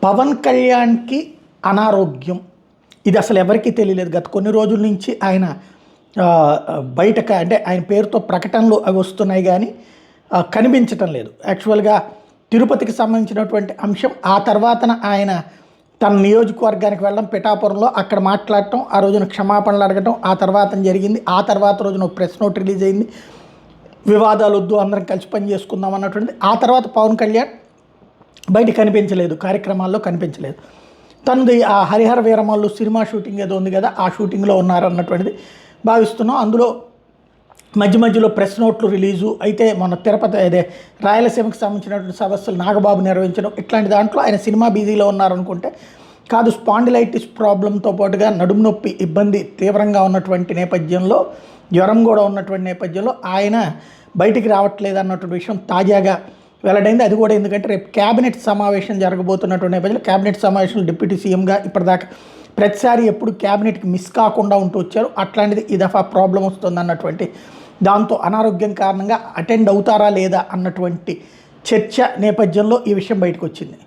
పవన్ కళ్యాణ్కి అనారోగ్యం ఇది అసలు ఎవరికీ తెలియలేదు. గత కొన్ని రోజుల నుంచి ఆయన బయటకు అంటే ఆయన పేరుతో ప్రకటనలు అవి వస్తున్నాయి కానీ కనిపించటం లేదు. యాక్చువల్గా తిరుపతికి సంబంధించినటువంటి అంశం ఆ తర్వాతన ఆయన తన నియోజకవర్గానికి వెళ్ళడం, పిఠాపురంలో అక్కడ మాట్లాడటం, ఆ రోజున క్షమాపణలు అడగటం ఆ తర్వాత జరిగింది. ఆ తర్వాత రోజున ఒక ప్రెస్ నోట్ రిలీజ్ అయింది, వివాదాలు వద్దు అందరం కలిసి పని చేసుకుందాం అన్నటువంటిది. ఆ తర్వాత పవన్ కళ్యాణ్ బయట కనిపించలేదు, కార్యక్రమాల్లో కనిపించలేదు. తనది ఆ హరిహర వీరమల్లు సినిమా షూటింగ్ ఏదో ఉంది కదా, ఆ షూటింగ్లో ఉన్నారన్నటువంటిది భావిస్తున్నాం. అందులో మధ్య మధ్యలో ప్రెస్ నోట్లు రిలీజు అయితే మొన్న తిరుపతి అదే రాయలసీమకు సంబంధించినటువంటి సదస్సులు నాగబాబు నిర్వహించడం ఇట్లాంటి దాంట్లో ఆయన సినిమా బిజీలో ఉన్నారనుకుంటే కాదు. స్పాండిలైటిస్ ప్రాబ్లంతో పాటుగా నడుము నొప్పి ఇబ్బంది తీవ్రంగా ఉన్నటువంటి నేపథ్యంలో, జ్వరం కూడా ఉన్నటువంటి నేపథ్యంలో ఆయన బయటికి రావట్లేదు అన్నటువంటి విషయం తాజాగా వెల్లడైంది. అది కూడా ఎందుకంటే రేపు క్యాబినెట్ సమావేశం జరగబోతున్నటువంటి నేపథ్యంలో క్యాబినెట్ సమావేశంలో డిప్యూటీ సీఎంగా ఇప్పటిదాకా ప్రతిసారి ఎప్పుడు క్యాబినెట్కి మిస్ కాకుండా ఉంటూ వచ్చారు. అట్లాంటిది ఈ దఫా ప్రాబ్లం వస్తుంది అన్నటువంటి దాంతో అనారోగ్యం కారణంగా అటెండ్ అవుతారా లేదా అన్నటువంటి చర్చ నేపథ్యంలో ఈ విషయం బయటకు వచ్చింది.